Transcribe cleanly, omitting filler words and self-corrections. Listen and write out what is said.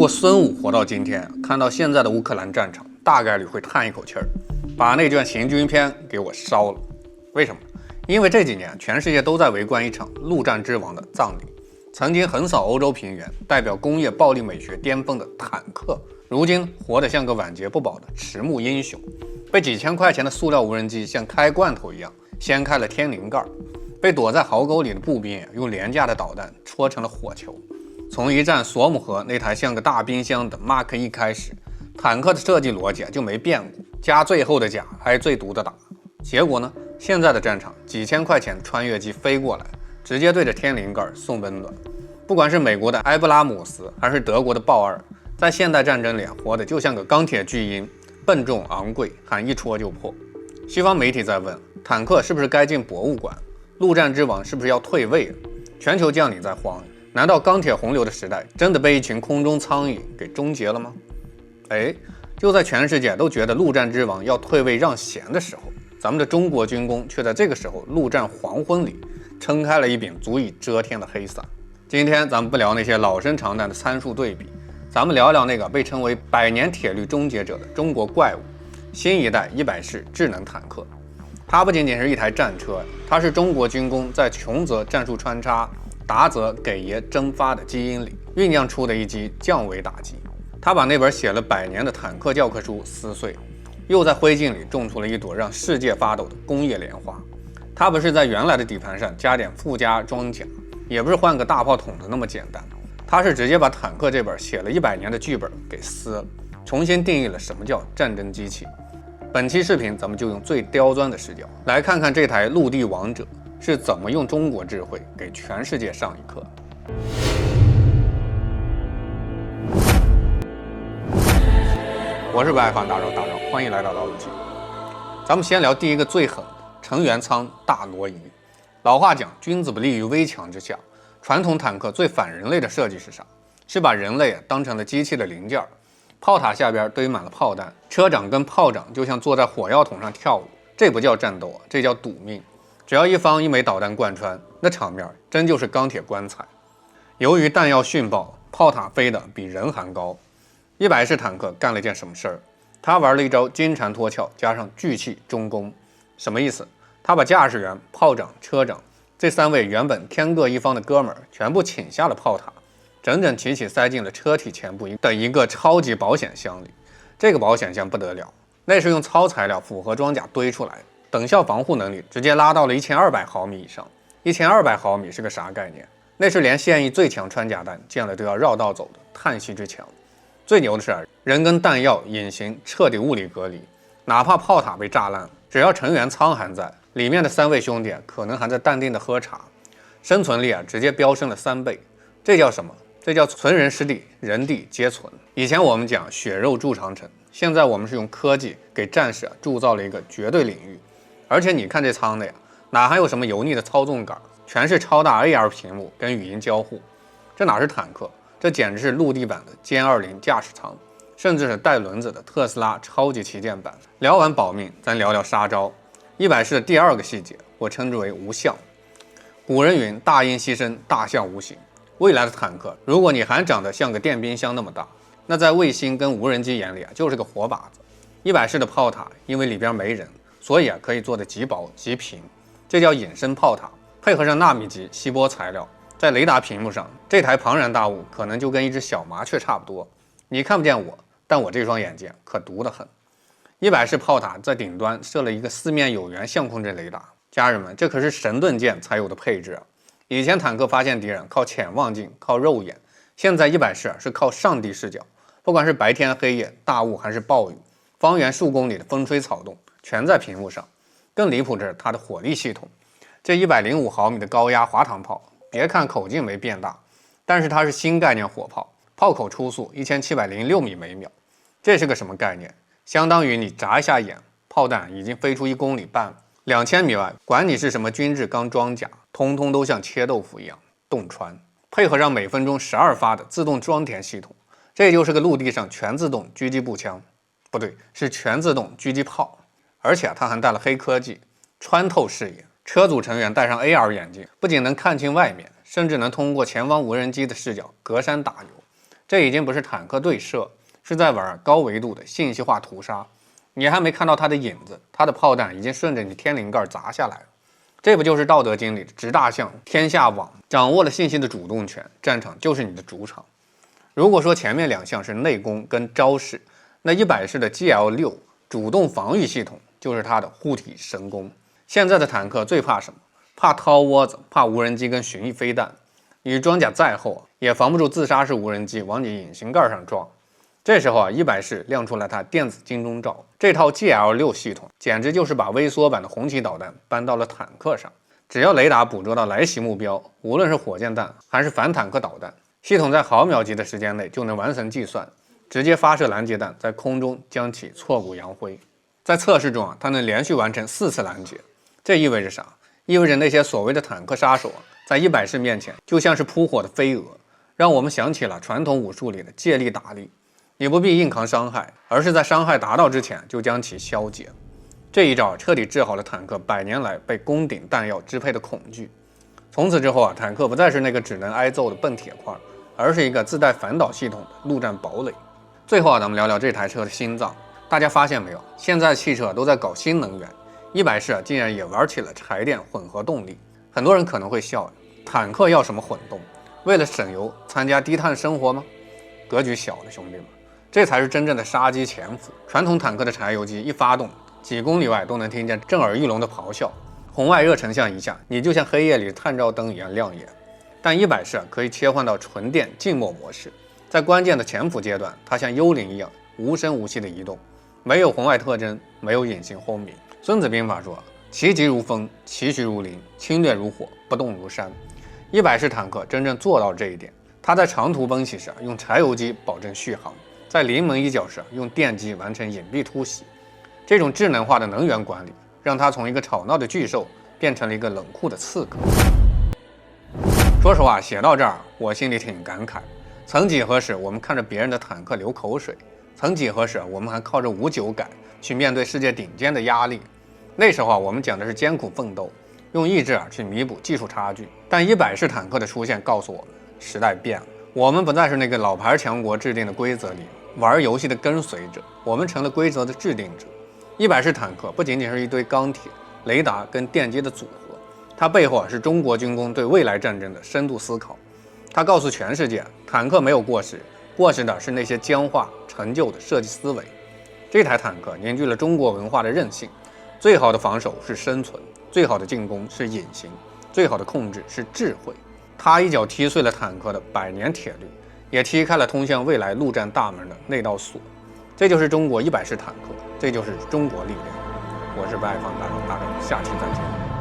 果孫武活到今天，看到現在的烏克蘭戰場，大概率會嘆一口氣兒，把那卷行軍篇給我燒了。為什麼？因為這幾年全世界都在圍觀一場陸戰之王的葬禮。曾經橫掃歐洲平原，代表工業暴力美學巔峰的坦克，如今活得像個晚節不保的遲暮英雄，被幾千塊錢的塑料無人機像開罐頭一樣掀開了天靈蓋，被躲在壕溝裡的步兵用廉價的導彈戳成了火球。從一戰索姆河那台像個大冰箱的 Mark 1開始，坦克的設計邏輯就沒變過，加最厚的甲挨最毒的打。結果呢，現在的戰場幾千塊錢的穿越機飛過來，直接對着天靈蓋送溫暖。不管是美國的埃布拉姆斯還是德國的豹二，在現代戰爭裡活得就像個鋼鐵巨鷹，笨重昂貴，喊一戳就破。西方媒體在問，坦克是不是該進博物館？陸戰之王是不是要退位了？全球將領在慌，難道鋼鐵洪流的時代真的被一群空中蒼蠅給終結了嗎？就在全世界都覺得陸戰之王要退位讓賢的時候，咱們的中國軍工卻在這個時候陸戰黃昏裡撐開了一柄足以遮天的黑傘。今天咱們不聊那些老生常談的參數对比，咱們聊聊那個被稱為百年鐵律終結者的中國怪物——新一代100式智能坦克。它不僅僅是一台戰車，它是中國軍工在窮則戰術穿插，达則給爺蒸發的基因裡醞釀出的一擊降維打擊。他把那本寫了100年的坦克教科書撕碎，又在灰燼裡種出了一朵讓世界發抖的工業蓮花。它不是在原來的底盤上加點附加裝甲，也不是換個大炮筒子那麼簡單，它是直接把坦克這本寫了100年的劇本給撕了，重新定義了什麼叫戰爭機器。本期視頻咱們就用最刁鑽的視角來看看這台陸地王者是怎麼用中國智慧給全世界上一課。我是不爱放大招，歡迎來到老友記。咱們先聊第一個最狠的成员艙大挪移。老話講，君子不立於危牆之下。傳統坦克最反人類的設計是啥？是把人類當成了機器的零件，炮塔下邊堆滿了炮彈，車長跟炮長就像坐在火藥桶上跳舞。這不叫戰鬥，這叫賭命。只要一方一枚導彈貫穿，那場面真就是鋼鐵棺材。由於彈藥迅爆，炮塔飛得比人還高。100式坦克幹了件什麼事兒？他玩了一招金蟬脫殼加上巨氣中攻。什麼意思？他把駕駛員、炮長、車長這3位原本天各一方的哥們兒全部請下了炮塔，整整齊齊塞進了車體前部的一個超級保險箱裡。這個保險箱不得了，那是用糙材料复合裝甲堆出來的，等效防護能力直接拉到了1200毫米以上。1200毫米是個啥概念？那是連现役最強穿甲彈見了都要繞道走的叹息之強。最牛的是，人跟彈藥隱形，徹底物理隔離，哪怕炮塔被炸爛，只要成员艙還在，裡面的3位兄弟可能還在淡定的喝茶，生存力直接飆升了3倍。這叫什麼？這叫存人失地，人地皆存。以前我們講血肉築長城，現在我們是用科技給戰士鑄造了一個絕對領域。而且你看這艙內哪還有什麼油膩的操縱桿，全是超大 AR 屏幕跟語音交互。這哪是坦克？這簡直是陸地版的歼20駕駛艙，甚至是帶輪子的特斯拉超級旗艦版。聊完保命，咱聊聊殺招。100式的第2個細節，我稱之為無相。古人云：大音希聲，大象無形。未來的坦克，如果你還長得像個電冰箱那麼大，那在衛星跟無人機眼裡就是個活靶子。100式的炮塔，因為裡邊沒人，所以可以做得極薄極平，這叫隱身炮塔。配合上納米級锡箔材料，在雷達屏幕上，這台龐然大物可能就跟一只小麻雀差不多。你看不見我，但我這雙眼睛可毒得很。100式炮塔在頂端設了一個4面有源相控陣雷達，家人們，這可是神盾艦才有的配置啊！以前坦克發現敌人靠潛望鏡、靠肉眼，現在100式是靠上帝視角，不管是白天黑夜、大霧還是暴雨，方圓数公里的風吹草動全在屏幕上。更離譜的是它的火力系统，這105毫米的高壓滑膛炮，別看口徑沒變大，但是它是新概念火炮，炮口初速1706米每秒，這是個什麼概念？相當於你眨一下眼，炮彈已經飛出1公里半，2000米外，管你是什麼軍制鋼裝甲，通通都像切豆腐一樣洞穿。配合上每分鐘12發的自動裝填系統，這就是個陸地上全自動狙擊步槍，不对，是全自動狙擊炮。而且它還帶了黑科技，穿透視野。車組成員戴上 AR 眼鏡，不僅能看清外面，甚至能通過前方无人机的視角隔山打牛。這已經不是坦克對射，是在玩高維度的信息化屠殺。你還沒看到它的影子，它的炮彈已经順着你天灵蓋砸下来了。這不就是《道德經》裡的执大象，天下往，掌握了信息的主动权，戰場就是你的主场。如果說前面2项是内功跟招式，那100式的 GL6 主動防御系統就是它的護體神功。現在的坦克最怕什麼？怕掏窝子，怕無人机跟巡弋飛彈。你装甲再厚，也防不住自杀式無人机往你引擎蓋上撞。這時候100式亮出了它電子金鐘罩，這套 GL6 系統簡直就是把微縮版的红旗導彈搬到了坦克上。只要雷達捕捉到来袭目標，無論是火箭彈還是反坦克導彈，系統在毫秒级的時間內就能完成計算，直接發射拦截彈，在空中將其挫骨揚灰。在測試中它能連續完成4次攔截，這意味着啥？意味着那些所謂的坦克殺手在100式面前就像是扑火的飞蛾，讓我們想起了傳統武術裡的借力打力。你不必硬扛傷害，而是在傷害達到之前就将其消解。這一招徹底治好了坦克100年來被攻顶彈藥支配的恐懼。從此之後坦克不再是那個只能挨揍的笨鐵塊，而是一個自帶反導系統的陸戰堡壘。最後咱們聊聊這台車的心臟。大家發現沒有，現在汽車都在搞新能源，100式竟然也玩起了柴電混合動力。很多人可能会笑，坦克要什麼混動？為了省油參加低碳生活嗎？格局小了，兄弟們。這才是真正的殺機潛伏。傳統坦克的柴油機一發動，幾公里外都能聽見震耳欲聾的咆哮，紅外熱成像一下，你就像黑夜裡的探照燈一樣亮眼。但100式可以切換到純電靜默模式，在關鍵的潛伏階段，它像幽靈一樣無聲無息的移動，沒有紅外特徵，沒有隱形轟鳴。孫子兵法說：其疾如風，其徐如林，侵略如火，不動如山。100式坦克真正做到這一點，它在長途奔襲時用柴油機保證續航，在臨門一腳時用電機完成隱蔽突襲。這種智能化的能源管理，讓它從一個吵鬧的巨獸變成了一個冷酷的刺客。說實話，寫到這兒我心裡挺感慨。曾幾何時，我們看着別人的坦克流口水；曾幾何時，我們還靠着5.9改去面對世界頂尖的壓力。那時候我們講的是艱苦奮鬥，用意志去彌補技術差距。但100式坦克的出現告訴我們，時代變了，我們不再是那個老牌強國制定的規則裡玩遊戲的跟隨者，我們成了規則的制定者。100式坦克不僅僅是一堆鋼鐵、雷達跟電機的組合，它背後是中國軍工對未來戰爭的深度思考。它告訴全世界，坦克沒有過時，過時的是那些僵化陳舊的設計思維。這台坦克凝聚了中國文化的韌性。最好的防守是生存，最好的進攻是隱形，最好的控制是智慧。它一腳踢碎了坦克的100年鐵律，也踢開了通向未來陸戰大門的那道鎖。這就是中國100式坦克，這就是中國力量。我是不愛放大佬大佬，下期再見。